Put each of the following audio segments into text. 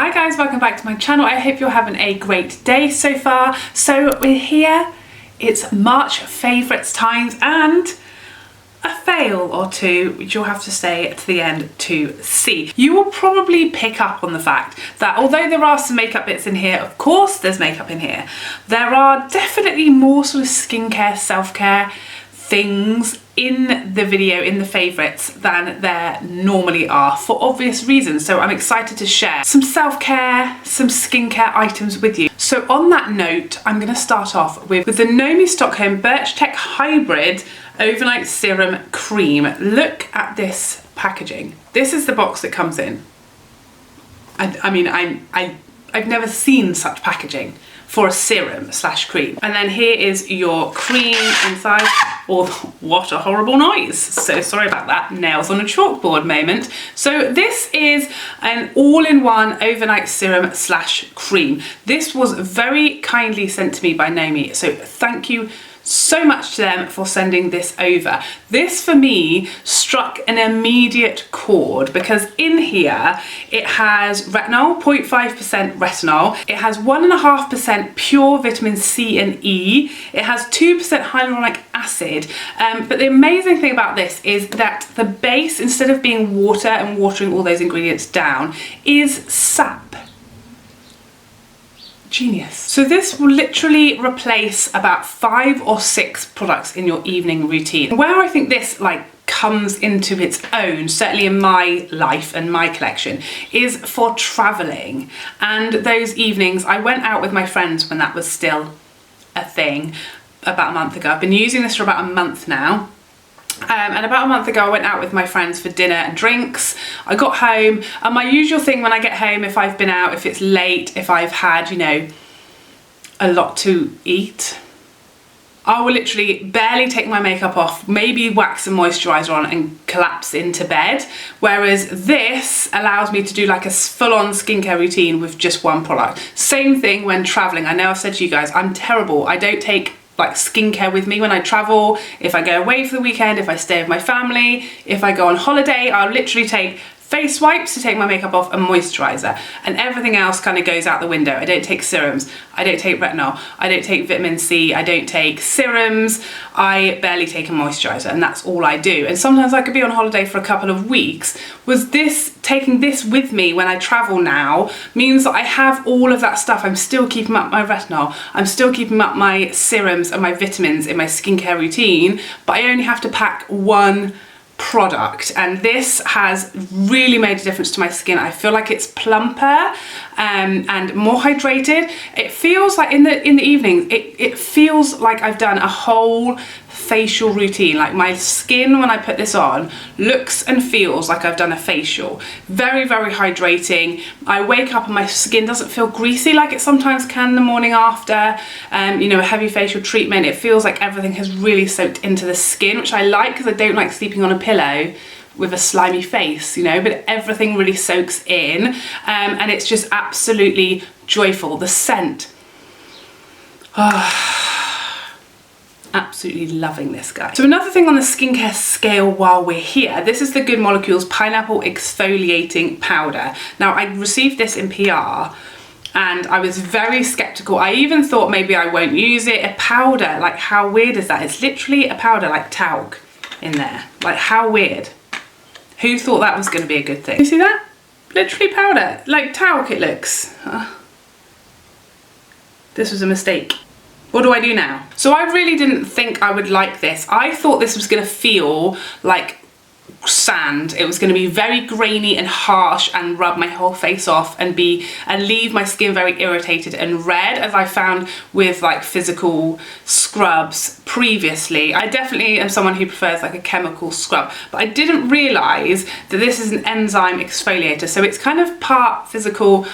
Hi guys, welcome back to my channel. I hope you're having a great day so far. So we're here, it's March favourites times and a fail or two which you'll have to stay to the end to see. You will probably pick up on the fact that although there are some makeup bits in here, of course there's makeup in here, there are definitely more sort of skincare, self-care things in the video, in the favourites, than there normally are for obvious reasons. So I'm excited to share some self-care, some skincare items with you. So on that note, I'm going to start off with the Nomi Stockholm BirchTech Hybrid Overnight Serum Cream. Look at this packaging. This is the box that comes in. I mean, I've never seen such packaging for a serum slash cream. And then here is your cream inside. Oh, what a horrible noise. So sorry about that. Nails on a chalkboard moment. So this is an all-in-one overnight serum slash cream. This was very kindly sent to me by Nomi. So thank you so much to them for sending this over. This for me struck an immediate chord because in here it has retinol, 0.5% retinol, it has 1.5% pure vitamin C and E, it has 2% hyaluronic acid, but the amazing thing about this is that the base, instead of being water and watering all those ingredients down, is sap. Genius. So this will literally replace about 5 or 6 products in your evening routine. Where I think this comes into its own, certainly in my life and my collection, is for traveling. And those evenings, I went out with my friends when that was still a thing about a month ago. I've been using this for about a month now. And about a month ago I went out with my friends for dinner and drinks. I got home and my usual thing when I get home, if I've been out, if it's late, if I've had, you know, a lot to eat, I will literally barely take my makeup off, maybe wax some moisturiser on and collapse into bed. Whereas this allows me to do like a full-on skincare routine with just one product. Same thing when travelling. I know I've said to you guys, I'm terrible. I don't take like skincare with me when I travel. If I go away for the weekend, if I stay with my family, if I go on holiday, I'll literally take face wipes to take my makeup off and moisturiser, and everything else kind of goes out the window. I don't take serums, I don't take retinol, I don't take vitamin C, I don't take serums, I barely take a moisturiser, and that's all I do. And sometimes I could be on holiday for a couple of weeks. Taking this with me when I travel now means that I have all of that stuff. I'm still keeping up my retinol, I'm still keeping up my serums and my vitamins in my skincare routine, but I only have to pack one product, and this has really made a difference to my skin. I feel like it's plumper and more hydrated. It feels like in the evenings, it feels like I've done a whole facial routine. Like my skin when I put this on looks and feels like I've done a facial. Very, very hydrating. I wake up and my skin doesn't feel greasy like it sometimes can the morning after you know, a heavy facial treatment. It feels like everything has really soaked into the skin, which I like because I don't like sleeping on a pillow with a slimy face, you know, but everything really soaks in, and it's just absolutely joyful. The scent, absolutely loving this guy. So another thing on the skincare scale while we're here, this is the Good Molecules Pineapple Exfoliating Powder. Now I received this in PR and I was very skeptical. I even thought maybe I won't use it. A powder, like how weird is that? It's literally a powder like talc in there. Like how weird. Who thought that was going to be a good thing? You see that? Literally powder, like talc it looks. This was a mistake. What do I do now? So I really didn't think I would like this. I thought this was gonna feel like sand. It was gonna be very grainy and harsh and rub my whole face off and leave my skin very irritated and red, as I found with like physical scrubs previously. I definitely am someone who prefers like a chemical scrub, but I didn't realize that this is an enzyme exfoliator. So it's kind of part physical,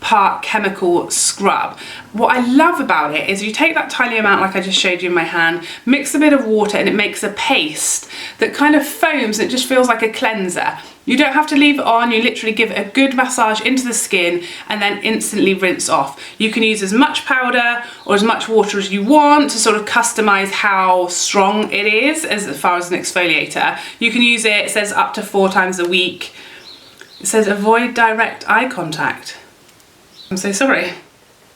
part chemical scrub. What I love about it is you take that tiny amount like I just showed you in my hand, mix a bit of water, and it makes a paste that kind of foams and it just feels like a cleanser. You don't have to leave it on, you literally give it a good massage into the skin and then instantly rinse off. You can use as much powder or as much water as you want to sort of customize how strong it is as far as an exfoliator. You can use it says up to 4 times a week. It says avoid direct eye contact. I'm so sorry.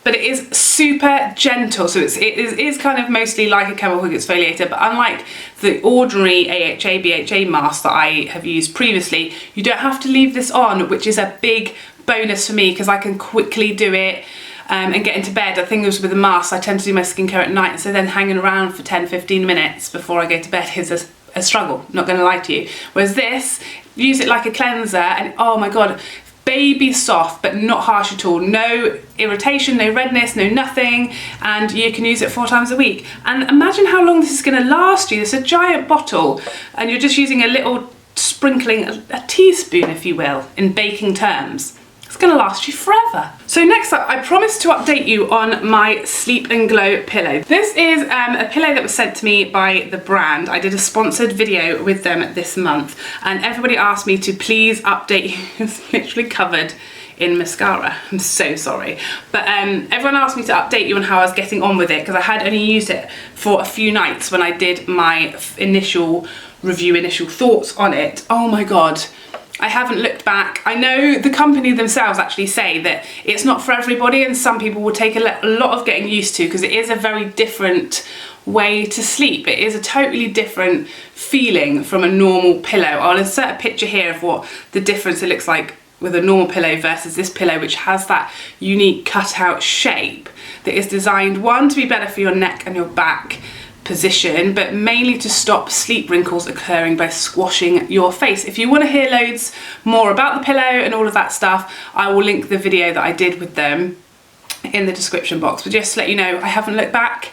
But it is super gentle, so it is kind of mostly like a chemical exfoliator, but unlike the ordinary AHA, BHA mask that I have used previously, you don't have to leave this on, which is a big bonus for me because I can quickly do it and get into bed. I think it was with the mask, I tend to do my skincare at night, so then hanging around for 10-15 minutes before I go to bed is a struggle, not gonna lie to you. Whereas this, use it like a cleanser and oh my God, baby soft but not harsh at all, no irritation, no redness, no nothing, and you can use it 4 times a week. And imagine how long this is going to last you. It's a giant bottle and you're just using a little sprinkling, a teaspoon if you will, in baking terms. It's going to last you forever. So next up, I promised to update you on my Sleep and Glow pillow. This is a pillow that was sent to me by the brand. I did a sponsored video with them this month and everybody asked me to please update you. It's literally covered in mascara. I'm so sorry. But everyone asked me to update you on how I was getting on with it because I had only used it for a few nights when I did my initial review, initial thoughts on it. Oh my God. I haven't looked back. I know the company themselves actually say that it's not for everybody and some people will take a lot of getting used to because it is a very different way to sleep. It is a totally different feeling from a normal pillow. I'll insert a picture here of what the difference it looks like with a normal pillow versus this pillow, which has that unique cutout shape that is designed, one, to be better for your neck and your back position, but mainly to stop sleep wrinkles occurring by squashing your face. If you want to hear loads more about the pillow and all of that stuff, I will link the video that I did with them in the description box. But just to let you know, I haven't looked back.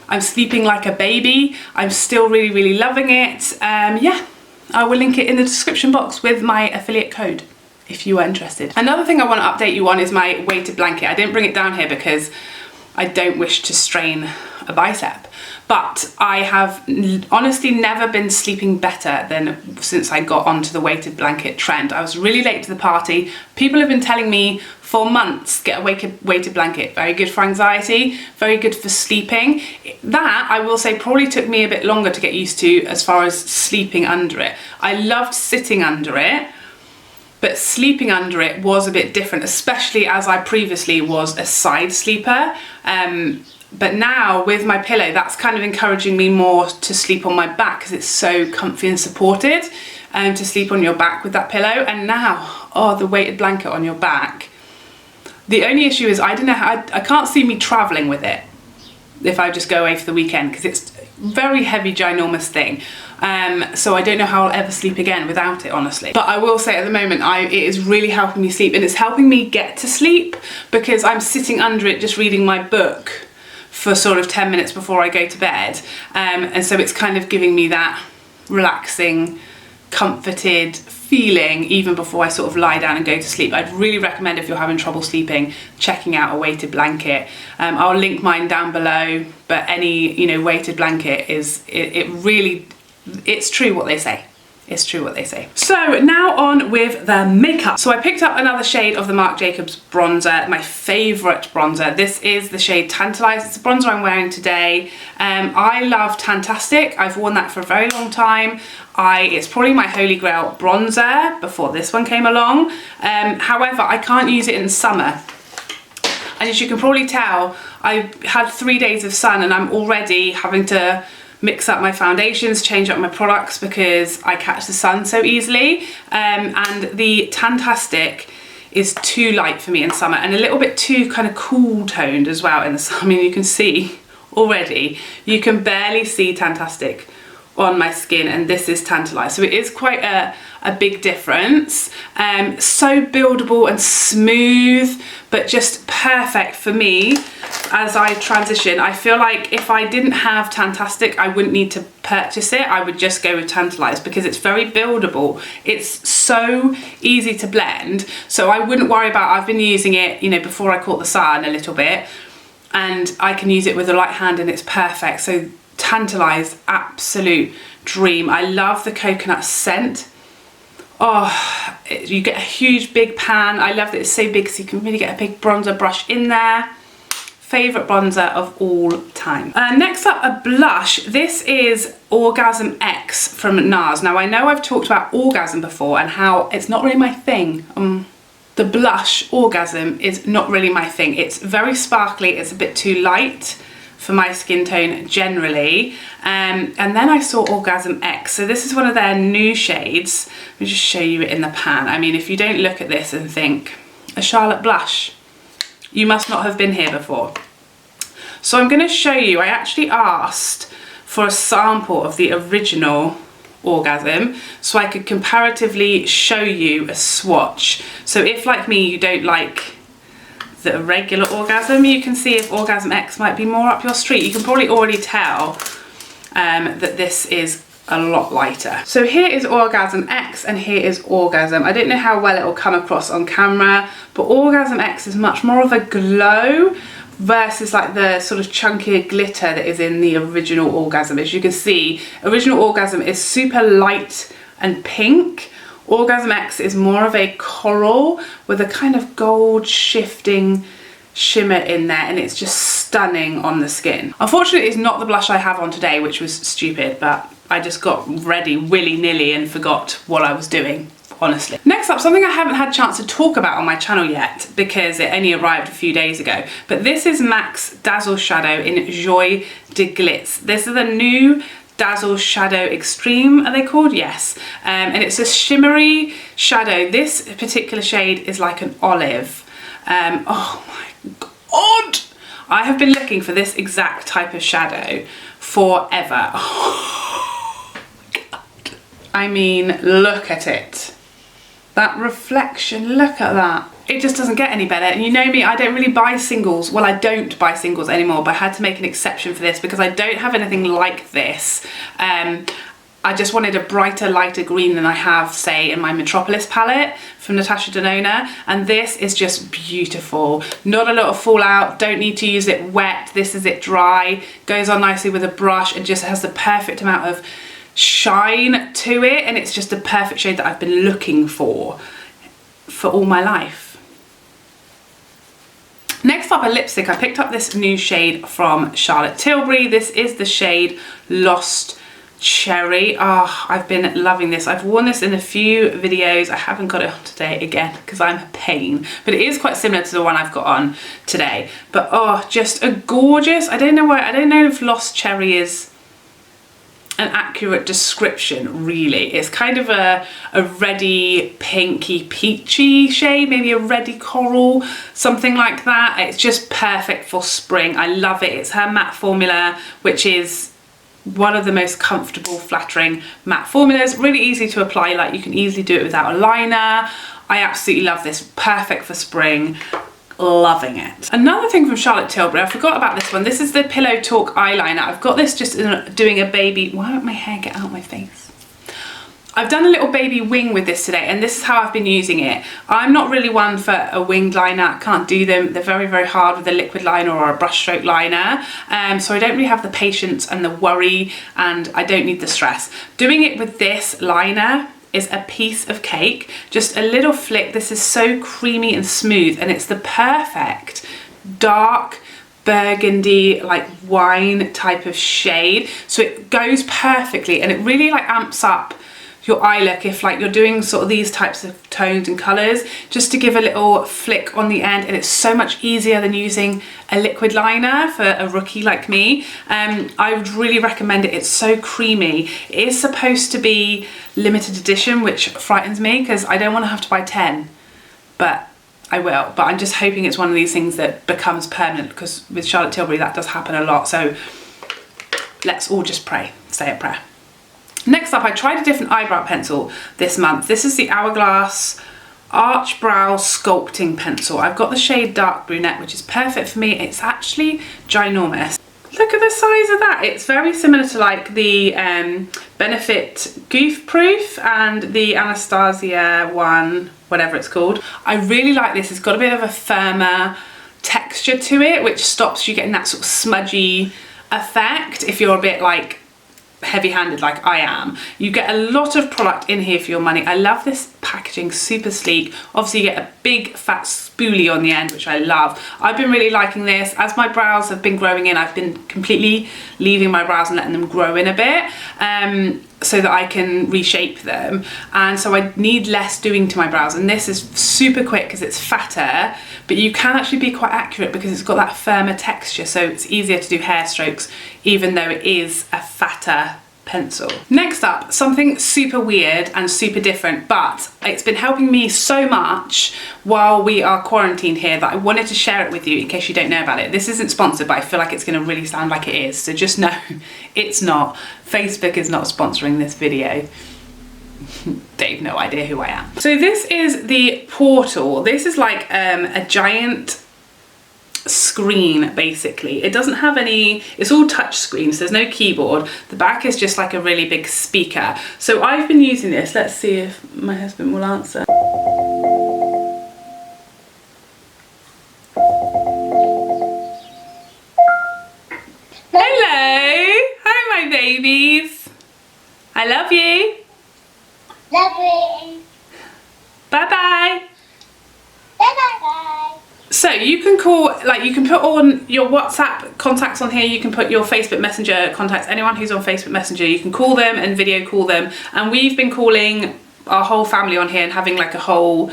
I'm sleeping like a baby. I'm still really, really loving it. Yeah, I will link it in the description box with my affiliate code if you are interested. Another thing I want to update you on is my weighted blanket. I didn't bring it down here because I don't wish to strain a bicep. But I have honestly never been sleeping better than since I got onto the weighted blanket trend. I was really late to the party. People have been telling me for months, get a weighted blanket. Very good for anxiety, very good for sleeping. That, I will say, probably took me a bit longer to get used to as far as sleeping under it. I loved sitting under it, but sleeping under it was a bit different, especially as I previously was a side sleeper. But now with my pillow, that's kind of encouraging me more to sleep on my back because it's so comfy and supported, to sleep on your back with that pillow. And now, oh, the weighted blanket on your back. The only issue is I don't know how, I can't see me traveling with it if I just go away for the weekend because it's a very heavy, ginormous thing. So I don't know how I'll ever sleep again without it, honestly. But I will say at the moment, it is really helping me sleep and it's helping me get to sleep because I'm sitting under it just reading my book for sort of 10 minutes before I go to bed. And so it's kind of giving me that relaxing, comforted feeling even before I sort of lie down and go to sleep. I'd really recommend if you're having trouble sleeping, checking out a weighted blanket. I'll link mine down below, but any, you know, weighted blanket is, it really, it's true what they say. It's true what they say. So now on with the makeup. So I picked up another shade of the Marc Jacobs bronzer, my favorite bronzer. This is the shade Tantalize. It's the bronzer I'm wearing today. I love Tantastic. I've worn that for a very long time. It's probably my holy grail bronzer before this one came along. However, I can't use it in summer. And as you can probably tell, I had 3 days of sun and I'm already having to mix up my foundations, change up my products because I catch the sun so easily. And the Tantastic is too light for me in summer and a little bit too kind of cool toned as well in the summer. I mean, you can see already, you can barely see Tantastic on my skin and this is Tantalize. So it is quite a big difference. So buildable and smooth, but just perfect for me as I transition. I feel like if I didn't have Tantastic, I wouldn't need to purchase it. I would just go with Tantalize because it's very buildable. It's so easy to blend. So I wouldn't worry about, I've been using it, you know, before I caught the sun a little bit and I can use it with a light hand and it's perfect. So Tantalize, absolute dream. I love the coconut scent. Oh, you get a huge big pan. I love that it's so big so you can really get a big bronzer brush in there. Favourite bronzer of all time. Next up, a blush. This is Orgasm X from Nars. Now I know I've talked about Orgasm before and how it's not really my thing. The blush Orgasm is not really my thing. It's very sparkly, it's a bit too light for my skin tone generally. And then I saw Orgasm X. So this is one of their new shades. Let me just show you it in the pan. I mean, if you don't look at this and think, a Charlotte blush, you must not have been here before. So I'm going to show you, I actually asked for a sample of the original Orgasm so I could comparatively show you a swatch. So if, like me, you don't like the regular Orgasm, you can see if Orgasm X might be more up your street. You can probably already tell that this is a lot lighter. So here is Orgasm X and here is Orgasm. I don't know how well it will come across on camera, but Orgasm X is much more of a glow versus like the sort of chunkier glitter that is in the original Orgasm. As you can see, original Orgasm is super light and pink. Orgasm X is more of a coral with a kind of gold shifting shimmer in there, and it's just stunning on the skin. Unfortunately, it's not the blush I have on today, which was stupid, but I just got ready willy-nilly and forgot what I was doing, honestly. Next up, something I haven't had a chance to talk about on my channel yet because it only arrived a few days ago, but this is MAC's Dazzleshadow in Joie de Glitz. This is the new Dazzleshadow Extreme, are they called? Yes. And it's a shimmery shadow. This particular shade is like an olive. Oh my God! I have been looking for this exact type of shadow forever. Oh my God. I mean, look at it. That reflection, look at that. It just doesn't get any better. And you know me, I don't really buy singles. Well, I don't buy singles anymore, but I had to make an exception for this because I don't have anything like this. I just wanted a brighter, lighter green than I have, say, in my Metropolis palette from Natasha Denona. And this is just beautiful. Not a lot of fallout, don't need to use it wet. This is it dry, goes on nicely with a brush and just has the perfect amount of shine to it. And it's just the perfect shade that I've been looking for all my life. Next up, a lipstick. I picked up this new shade from Charlotte Tilbury. This is the shade Lost Cherry. Oh, I've been loving this. I've worn this in a few videos. I haven't got it on today again because I'm a pain, but it is quite similar to the one I've got on today. But oh, just a gorgeous, I don't know if Lost Cherry is an accurate description really. It's kind of a reddy, pinky, peachy shade, maybe a reddy coral, something like that. It's just perfect for spring. I love it. It's her matte formula, which is one of the most comfortable, flattering matte formulas. Really easy to apply, like you can easily do it without a liner. I absolutely love this. Perfect for spring. Loving it. Another thing from Charlotte Tilbury, I forgot about this one. This is the Pillow Talk eyeliner. I've got this just doing a baby, why won't my hair get out my face? I've done a little baby wing with this today, and this is how I've been using it. I'm not really one for a winged liner. I can't do them. They're very, very hard with a liquid liner or a brushstroke liner. So I don't really have the patience and the worry, and I don't need the stress. Doing it with this liner is a piece of cake. Just a little flick. This is so creamy and smooth, and it's the perfect dark burgundy, like wine type of shade. So it goes perfectly, and it really like amps up your eye look if like you're doing sort of these types of tones and colours, just to give a little flick on the end. And it's so much easier than using a liquid liner for a rookie like me. I would really recommend it. It's so creamy. It is supposed to be limited edition, which frightens me because I don't want to have to buy 10, but I will. But I'm just hoping it's one of these things that becomes permanent, because with Charlotte Tilbury that does happen a lot. So let's all just pray, say a prayer. Next up, I tried a different eyebrow pencil this month. This is the Hourglass Arch Brow Sculpting Pencil. I've got the shade Dark Brunette, which is perfect for me. It's actually ginormous. Look at the size of that. It's very similar to like the Benefit Goof Proof and the Anastasia one, whatever it's called. I really like this. It's got a bit of a firmer texture to it, which stops you getting that sort of smudgy effect if you're a bit like heavy-handed like I am. You get a lot of product in here for your money. I love this packaging, super sleek. Obviously you get a big fat spoolie on the end, which I love. I've been really liking this. As my brows have been growing in, I've been completely leaving my brows and letting them grow in a bit. so that I can reshape them, and so I need less doing to my brows, and this is super quick because it's fatter, but you can actually be quite accurate because it's got that firmer texture, so it's easier to do hair strokes even though it is a fatter pencil. Next up, something super weird and super different, but it's been helping me so much while we are quarantined here that I wanted to share it with you in case you don't know about it. This isn't sponsored, but I feel like it's going to really sound like it is, so just know it's not. Facebook is not sponsoring this video. They've no idea who I am. So this is the Portal. This is like a giant screen basically. It doesn't have any, it's all touch screen, so there's no keyboard. The back is just like a really big speaker. So I've been using this. Let's see if my husband will answer. Hello! Hi my babies! I love you! Love you! Bye bye! Bye bye bye! So you can call, like you can put on your WhatsApp contacts on here, you can put your Facebook Messenger contacts, anyone who's on Facebook Messenger, you can call them and video call them. And we've been calling our whole family on here and having like a whole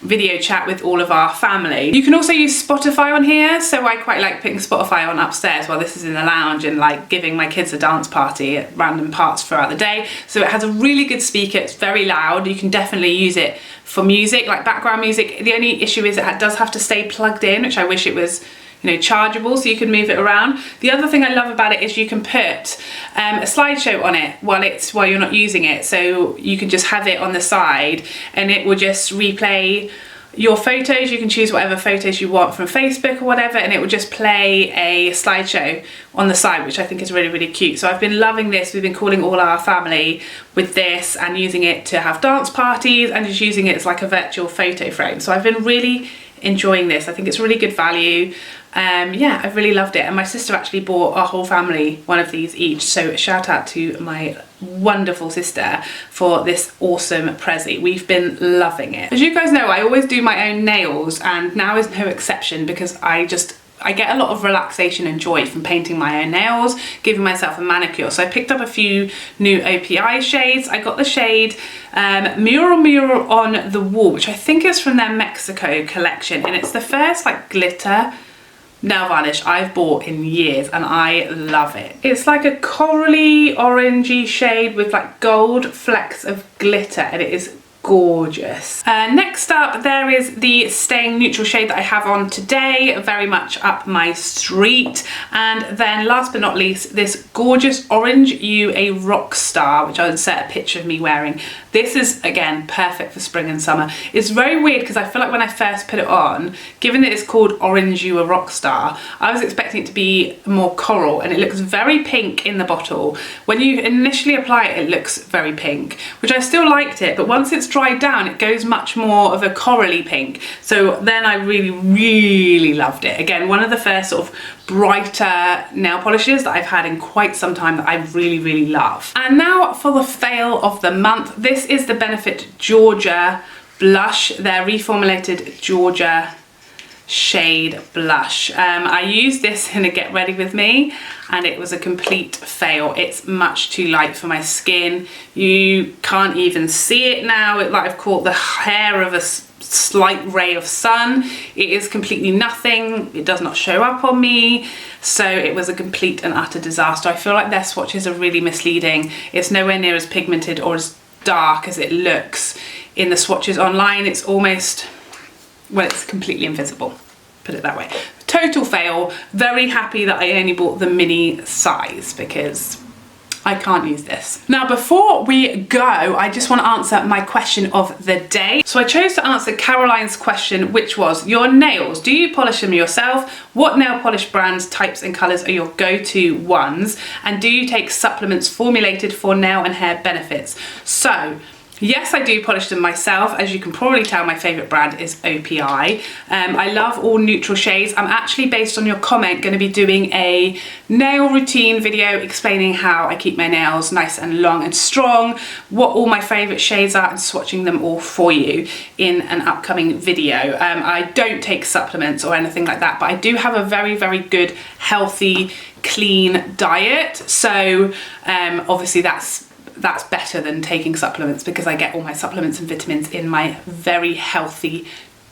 video chat with all of our family. You can also use Spotify on here, so I quite like putting Spotify on upstairs while this is in the lounge and like giving my kids a dance party at random parts throughout the day. So it has a really good speaker, it's very loud, you can definitely use it for music, like background music. The only issue is it does have to stay plugged in, which I wish it was, you know, chargeable so you can move it around. The other thing I love about it is you can put a slideshow on it while you're not using it, so you can just have it on the side and it will just replay your photos. You can choose whatever photos you want from Facebook or whatever, and it will just play a slideshow on the side, which I think is really, really cute. So I've been loving this. We've been calling all our family with this and using it to have dance parties and just using it as like a virtual photo frame. So I've been really enjoying this. I think it's really good value. Yeah, I've really loved it, and my sister actually bought our whole family one of these each, so a shout out to my wonderful sister for this awesome prezi. We've been loving it. As you guys know, I always do my own nails, and now is no exception because I get a lot of relaxation and joy from painting my own nails, giving myself a manicure. So I picked up a few new OPI shades. I got the shade Mural Mural on the Wall, which I think is from their Mexico collection, and it's the first like glitter nail varnish I've bought in years, and I love it. It's like a corally orangey shade with like gold flecks of glitter, and it is gorgeous. Next up, there is the Staying neutral shade that I have on today, very much up my street. And then last but not least, this gorgeous Orange You a Rockstar, which I'll insert a picture of me wearing. This is, again, perfect for spring and summer. It's very weird because I feel like when I first put it on, given that it's called Orange You a Rockstar, I was expecting it to be more coral, and it looks very pink in the bottle. When you initially apply it, it looks very pink, which I still liked it, but once it's dried down, it goes much more of a corally pink. So then I really, really loved it. Again, one of the first sort of brighter nail polishes that I've had in quite some time that I really, really love. And now for the fail of the month. This is the Benefit Georgia blush, their reformulated Georgia shade blush. I used this in a Get Ready With Me and it was a complete fail. It's much too light for my skin. You can't even see it now. It like I've caught the hair of a slight ray of sun. It is completely nothing. It does not show up on me. So it was a complete and utter disaster. I feel like their swatches are really misleading. It's nowhere near as pigmented or as dark as it looks in the swatches online. It's almost, well, it's completely invisible, put it that way. Total fail. Very happy that I only bought the mini size because I can't use this. Now, before we go, I just want to answer my question of the day. So I chose to answer Caroline's question, which was, your nails, do you polish them yourself? What nail polish brands, types and colours are your go-to ones? And do you take supplements formulated for nail and hair benefits? So, yes, I do polish them myself. As you can probably tell, my favourite brand is OPI. I love all neutral shades. I'm actually, based on your comment, going to be doing a nail routine video explaining how I keep my nails nice and long and strong, what all my favourite shades are, and swatching them all for you in an upcoming video. I don't take supplements or anything like that, but I do have a very, very good, healthy, clean diet. So obviously that's that's better than taking supplements because I get all my supplements and vitamins in my very healthy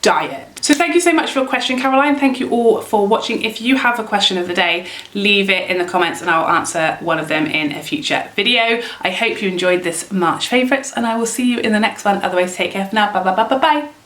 diet. So thank you so much for your question, Caroline. Thank you all for watching. If you have a question of the day, leave it in the comments and I'll answer one of them in a future video. I hope you enjoyed this March favourites and I will see you in the next one. Otherwise, take care for now. Bye bye bye bye bye.